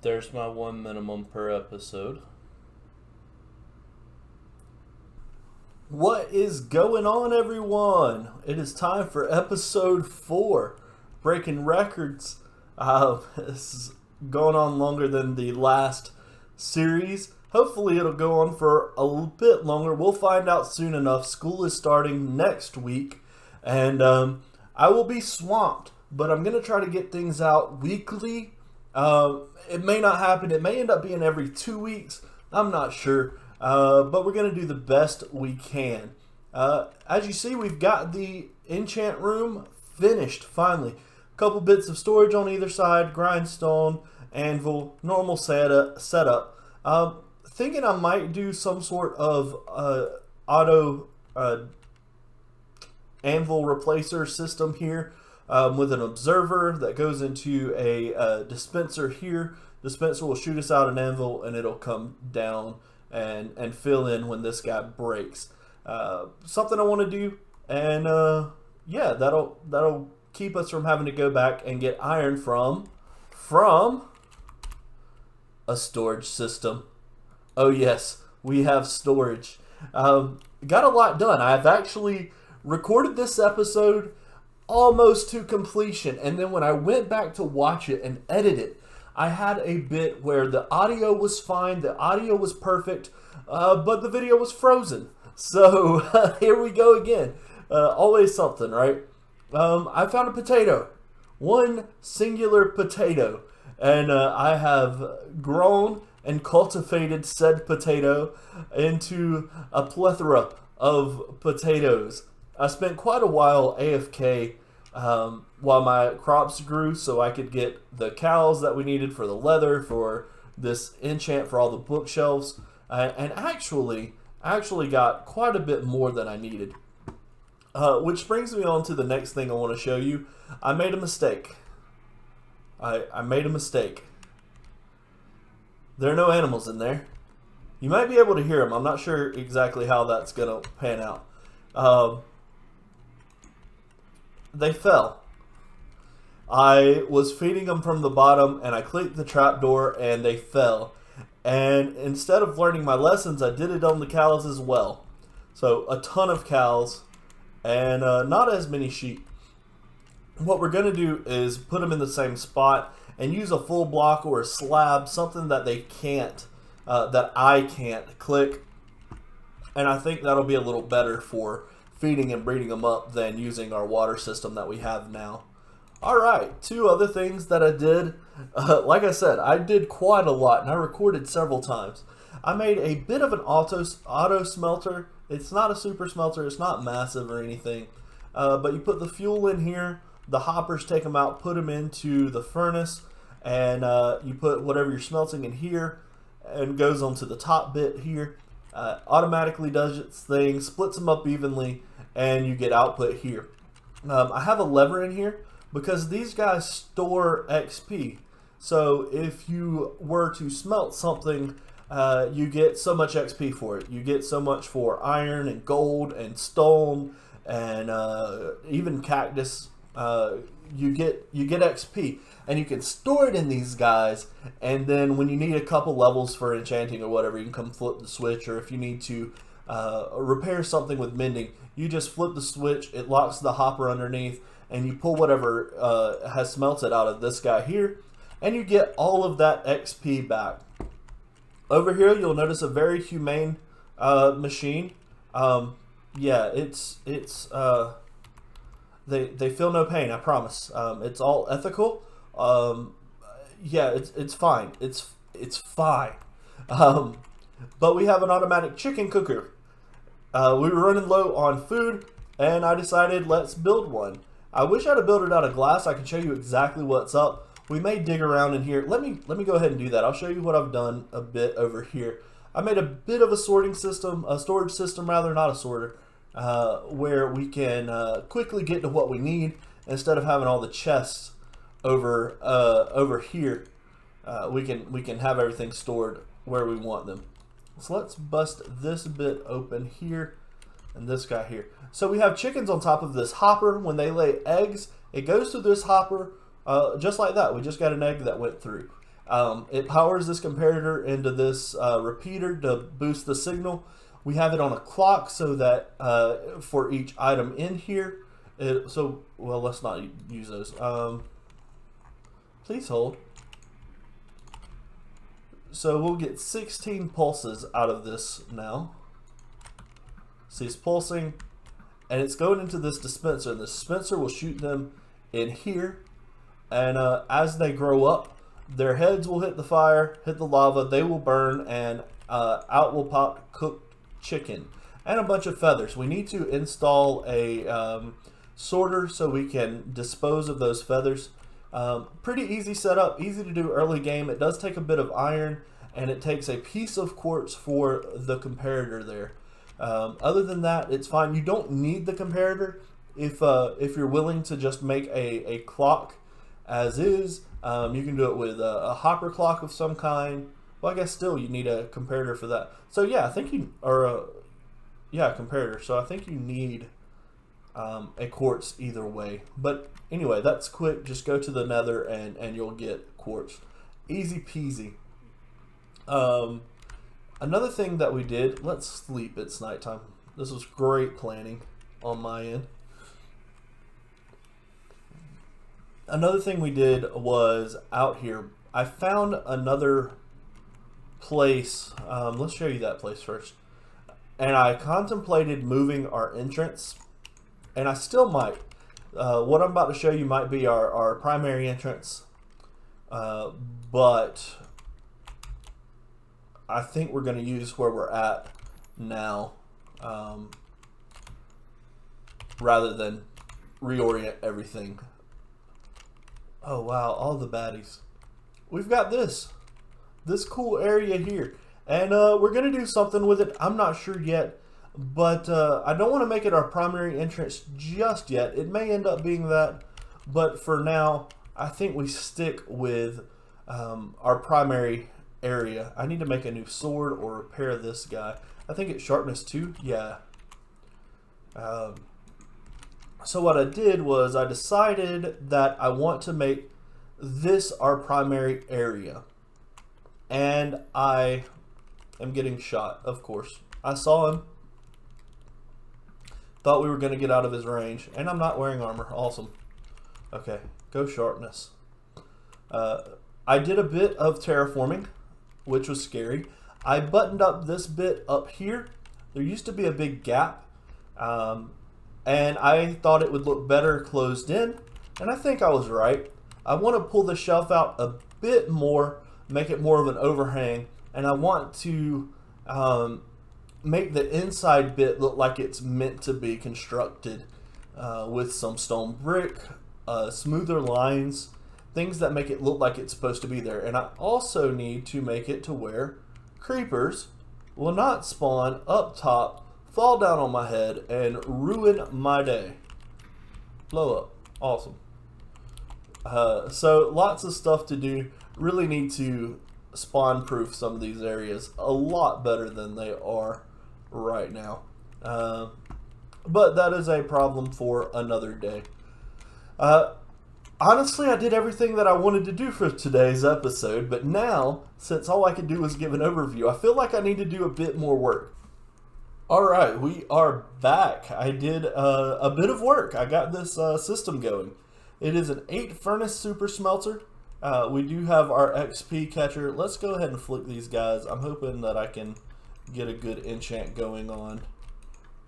There's my one minimum per episode. What is going on, everyone? It is time for episode 4, breaking records. This is going on longer than the last series. Hopefully it'll go on for a little bit longer. We'll find out soon enough. School is starting next week, and I will be swamped, but I'm going to try to get things out weekly. It may not happen. It may end up being every 2 weeks. I'm not sure. But we're going to do the best we can. As you see, we've got the enchant room finished, finally. A couple bits of storage on either side, grindstone, anvil, normal setup. Thinking I might do some sort of auto anvil replacer system here with an observer that goes into a dispenser here. Dispenser will shoot us out an anvil and it'll come down and fill in when this guy breaks. Something I want to do, and yeah, that'll keep us from having to go back and get iron from a storage system. Oh yes, we have storage. Got a lot done. I've actually recorded this episode almost to completion, and then when I went back to watch it and edit it, I had a bit where the audio was fine, the audio was perfect, but the video was frozen. So here we go again. Always something, right? I found a potato, one singular potato, and I have grown and cultivated said potato into a plethora of potatoes. I spent quite a while AFK while my crops grew, so I could get the cows that we needed for the leather, for this enchant, for all the bookshelves, and actually got quite a bit more than I needed. Which brings me on to the next thing I want to show you. I made a mistake. I made a mistake. There are no animals in there. You might be able to hear them. I'm not sure exactly how that's going to pan out. They fell. I was feeding them from the bottom and I clicked the trapdoor and they fell. And instead of learning my lessons, I did it on the cows as well. So a ton of cows and not as many sheep. What we're going to do is put them in the same spot and use a full block or a slab, something that they can't, that I can't click. And I think that'll be a little better for feeding and breeding them up than using our water system that we have now. Alright, 2 other things that I did. Like I said, I did quite a lot and I recorded several times. I made a bit of an auto smelter. It's not a super smelter, it's not massive or anything. But you put the fuel in here, the hoppers take them out, put them into the furnace, and you put whatever you're smelting in here and goes onto the top bit here. Automatically does its thing, splits them up evenly, and you get output here. I have a lever in here because these guys store XP. So if you were to smelt something, you get so much XP for it. You get so much for iron and gold and stone and even cactus. You get XP, and you can store it in these guys, and then when you need a couple levels for enchanting or whatever, you can come flip the switch, or if you need to repair something with mending, you just flip the switch, it locks the hopper underneath, and you pull whatever has smelted out of this guy here, and you get all of that XP back. Over here you'll notice a very humane machine. Yeah, they feel no pain, I promise. It's all ethical. Yeah, it's fine. It's fine. But we have an automatic chicken cooker. We were running low on food, and I decided let's build one. I wish I'd have built it out of glass. I can show you exactly what's up. We may dig around in here. Let me go ahead and do that. I'll show you what I've done a bit over here. I made a bit of a sorting system, a storage system rather, not a sorter, where we can quickly get to what we need instead of having all the chests over here. We can have everything stored where we want them. So let's bust this bit open here and this guy here. So we have chickens on top of this hopper. When they lay eggs, it goes through this hopper just like that. We just got an egg that went through. It powers this comparator into this repeater to boost the signal. We have it on a clock so that for each item in here, well, let's not use those. Please hold. So we'll get 16 pulses out of this now. See, it's pulsing, and it's going into this dispenser. And the dispenser will shoot them in here, and as they grow up, their heads will hit the fire, hit the lava, they will burn, and out will pop cooked chicken and a bunch of feathers. We need to install a sorter so we can dispose of those feathers. Pretty easy setup, easy to do early game. It does take a bit of iron, and it takes a piece of quartz for the comparator there. Other than that, it's fine. You don't need the comparator if you're willing to just make a clock as is. You can do it with a hopper clock of some kind. Well, I guess still you need a comparator for that. So yeah, I think comparator. So I think you need a quartz either way. But anyway, that's quick. Just go to the nether and you'll get quartz. Easy peasy. Another thing that we did, let's sleep, it's nighttime. This was great planning on my end. Another thing we did was out here, I found another place. Let's show you that place first. And I contemplated moving our entrance, and I still might. What I'm about to show you might be our primary entrance, but I think we're going to use where we're at now, rather than reorient everything. Oh wow, all the baddies. We've got this cool area here, and we're going to do something with it. I'm not sure yet, but I don't want to make it our primary entrance just yet. It may end up being that, but for now, I think we stick with our primary area. I need to make a new sword or repair this guy. I think it's sharpness 2. Yeah. So what I did was I decided that I want to make this our primary area. And I am getting shot, of course. I saw him. Thought we were going to get out of his range. And I'm not wearing armor. Awesome. Okay, go sharpness. I did a bit of terraforming, which was scary. I buttoned up this bit up here. There used to be a big gap. And I thought it would look better closed in, and I think I was right. I want to pull the shelf out a bit more, make it more of an overhang, and I want to make the inside bit look like it's meant to be constructed with some stone brick, smoother lines, things that make it look like it's supposed to be there. And I also need to make it to where creepers will not spawn up top, fall down on my head, and ruin my day. Blow up. Awesome. So lots of stuff to do. Really need to spawn proof some of these areas a lot better than they are right now. But that is a problem for another day. Honestly, I did everything that I wanted to do for today's episode, but now, since all I could do was give an overview, I feel like I need to do a bit more work. Alright, we are back. I did a bit of work. I got this system going. It is an 8 furnace super smelter. We do have our XP catcher. Let's go ahead and flick these guys. I'm hoping that I can get a good enchant going on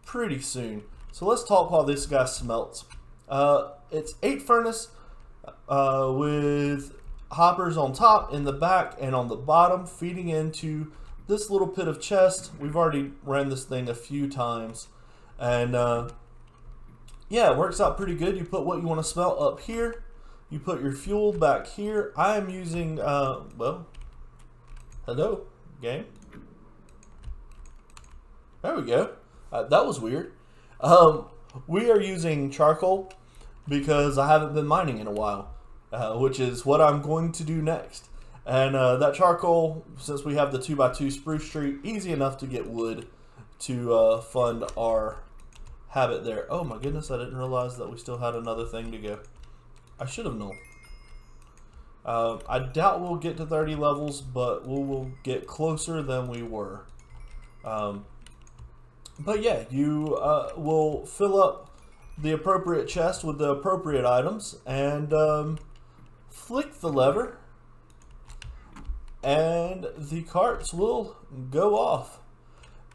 pretty soon. So let's talk while this guy smelts. It's 8 furnace with hoppers on top, in the back, and on the bottom, feeding into this little pit of chest. We've already ran this thing a few times, and yeah, it works out pretty good. You put what you want to smelt up here, you put your fuel back here. I am using well, hello game, there we go. That was weird. We are using charcoal because I haven't been mining in a while, which is what I'm going to do next. And that charcoal, since we have the 2x2 spruce tree, easy enough to get wood to fund our habit there. Oh my goodness, I didn't realize that we still had another thing to go. I should have known. I doubt we'll get to 30 levels, but we will get closer than we were. But yeah, you will fill up the appropriate chest with the appropriate items and flick the lever, and the carts will go off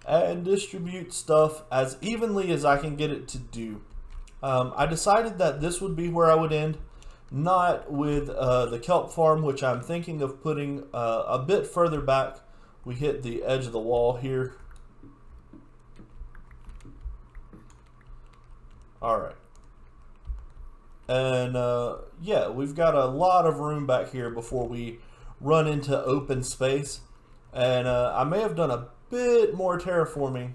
and distribute stuff as evenly as I can get it to do. I decided that this would be where I would end, not with the kelp farm, which I'm thinking of putting a bit further back. We hit the edge of the wall here. Alright. And yeah, we've got a lot of room back here before we run into open space. And I may have done a bit more terraforming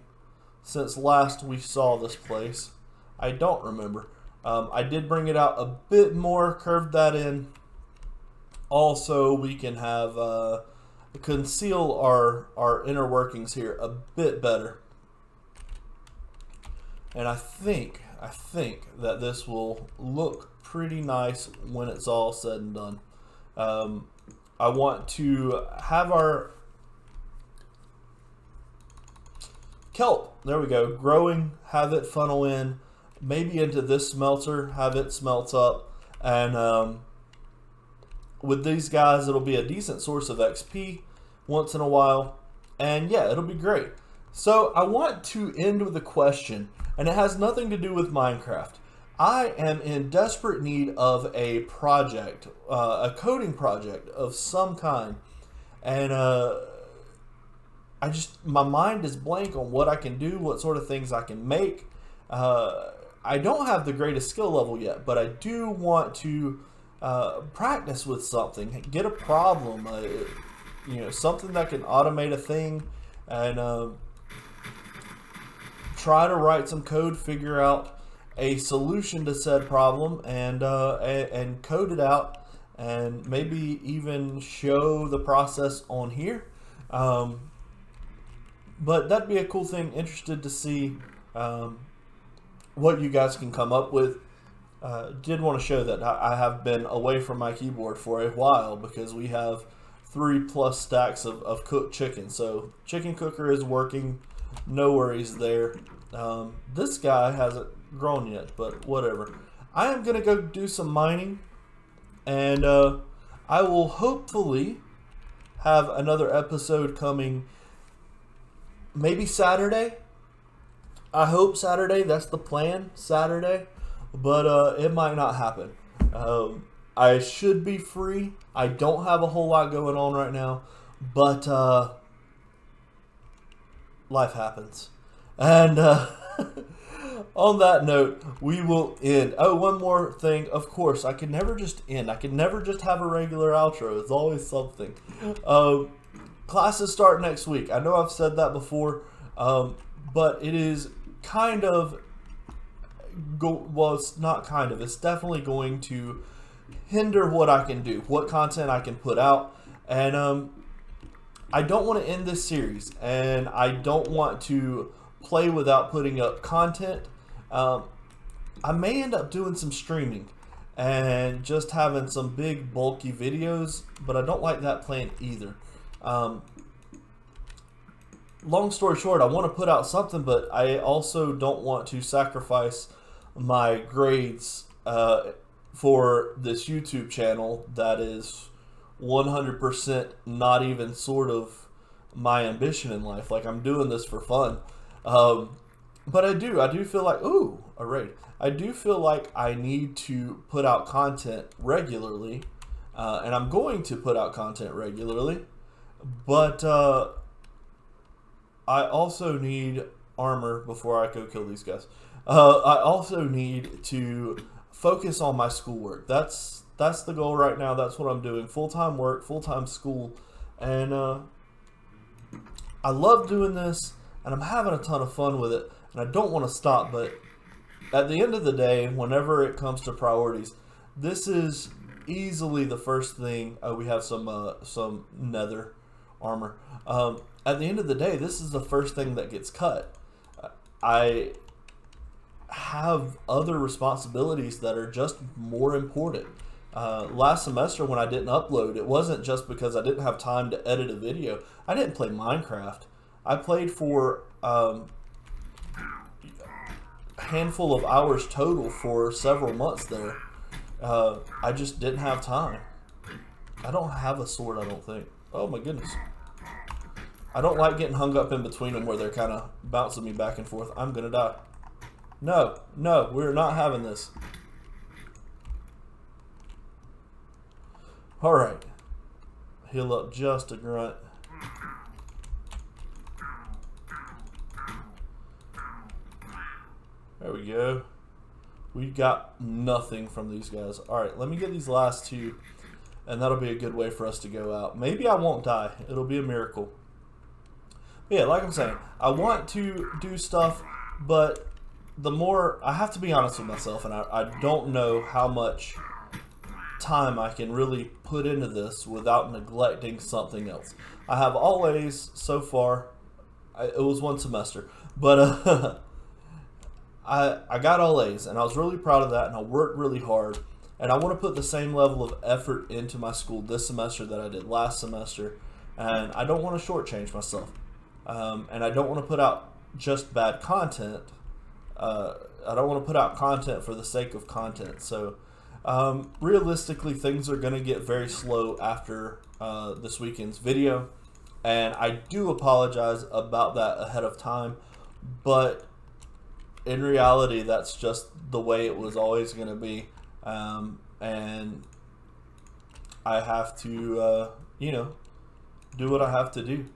since last we saw this place. I don't remember. I did bring it out a bit more, curved that in. Also, we can have conceal our inner workings here a bit better. And I think that this will look pretty nice when it's all said and done. I want to have our kelp, there we go, growing, have it funnel in, maybe into this smelter, have it smelt up, and with these guys it'll be a decent source of XP once in a while, and yeah, it'll be great. So I want to end with a question, and it has nothing to do with Minecraft. I am in desperate need of a project, a coding project of some kind, and my mind is blank on what I can do, what sort of things I can make. I don't have the greatest skill level yet, but I do want to practice with something, get a problem, you know, something that can automate a thing, and try to write some code, figure out a solution to said problem, and code it out, and maybe even show the process on here. But that'd be a cool thing. Interested to see what you guys can come up with. Did want to show that I have been away from my keyboard for a while because we have 3+ stacks of cooked chicken. So chicken cooker is working. No worries there. This guy hasn't grown yet, but whatever. I am going to go do some mining, and I will hopefully have another episode coming maybe Saturday. I hope Saturday. That's the plan, Saturday. But it might not happen. I should be free. I don't have a whole lot going on right now. But life happens. And on that note, we will end. Oh, one more thing. Of course, I can never just end. I can never just have a regular outro. It's always something. Classes start next week. I know I've said that before, but it is kind of, well, it's not kind of, it's definitely going to hinder what I can do, what content I can put out, and I don't want to end this series, and I don't want to play without putting up content. I may end up doing some streaming and just having some big bulky videos, but I don't like that plan either. Long story short, I want to put out something, but I also don't want to sacrifice my grades for this YouTube channel that is 100% not even sort of my ambition in life. Like, I'm doing this for fun. But I do feel like, ooh, a raid. I do feel like I need to put out content regularly, and I'm going to put out content regularly. But I also need armor before I go kill these guys. I also need to focus on my schoolwork. That's the goal right now. That's what I'm doing. Full-time work, full-time school. And I love doing this, and I'm having a ton of fun with it. And I don't want to stop, but at the end of the day, whenever it comes to priorities, this is easily the first thing. We have some nether armor. At the end of the day, this is the first thing that gets cut. I have other responsibilities that are just more important, Last semester when I didn't upload, it wasn't just because I didn't have time to edit a video. I didn't play Minecraft. I played for a handful of hours total for several months there. I just didn't have time. I don't have a sword, I don't think. Oh my goodness. I don't like getting hung up in between them where they're kind of bouncing me back and forth. I'm gonna die. No, no, we're not having this. Alright. Heal up just a grunt. There we go. We got nothing from these guys. Alright, let me get these last two, and that'll be a good way for us to go out. Maybe I won't die. It'll be a miracle. But yeah, like I'm saying, I want to do stuff, but the more, I have to be honest with myself, and I don't know how much time I can really put into this without neglecting something else. I have always, so far, it was one semester, but I got all A's, and I was really proud of that, and I worked really hard, and I want to put the same level of effort into my school this semester that I did last semester, and I don't want to shortchange myself, and I don't want to put out just bad content. I don't want to put out content for the sake of content, so realistically, things are going to get very slow after this weekend's video, and I do apologize about that ahead of time, but in reality, that's just the way it was always going to be, and I have to, you know, do what I have to do.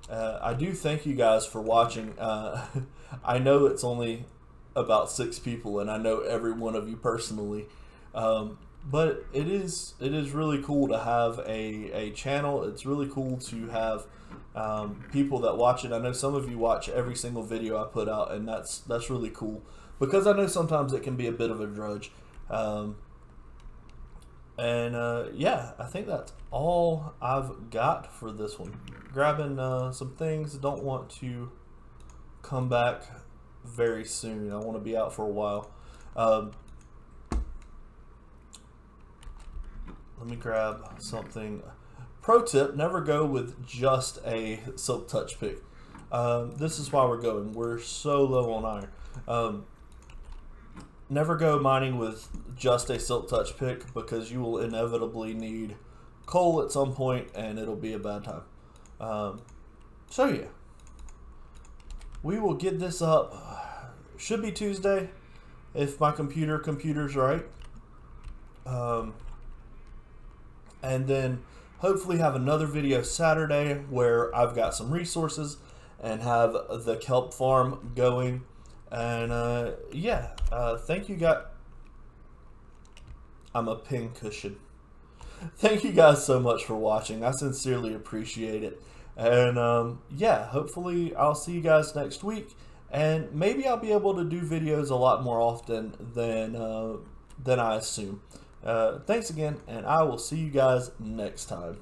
I do thank you guys for watching. I know it's only about 6 people, and I know every one of you personally. But it is really cool to have a channel. It's really cool to have people that watch it. I know some of you watch every single video I put out, and that's really cool, because I know sometimes it can be a bit of a drudge. Yeah, I think that's all I've got for this one. Grabbing some things. Don't want to come back very soon. I want to be out for a while. Let me grab something. Pro tip, never go with just a silk touch pick. This is why we're going. We're so low on iron. Never go mining with just a silk touch pick, because you will inevitably need coal at some point, and it'll be a bad time. So yeah, we will get this up. Should be Tuesday if my computer's right. And then hopefully have another video Saturday where I've got some resources and have the kelp farm going. And yeah, thank you guys. I'm a pin cushion. Thank you guys so much for watching. I sincerely appreciate it. And yeah, hopefully I'll see you guys next week, and maybe I'll be able to do videos a lot more often than I assume. Thanks again, and I will see you guys next time.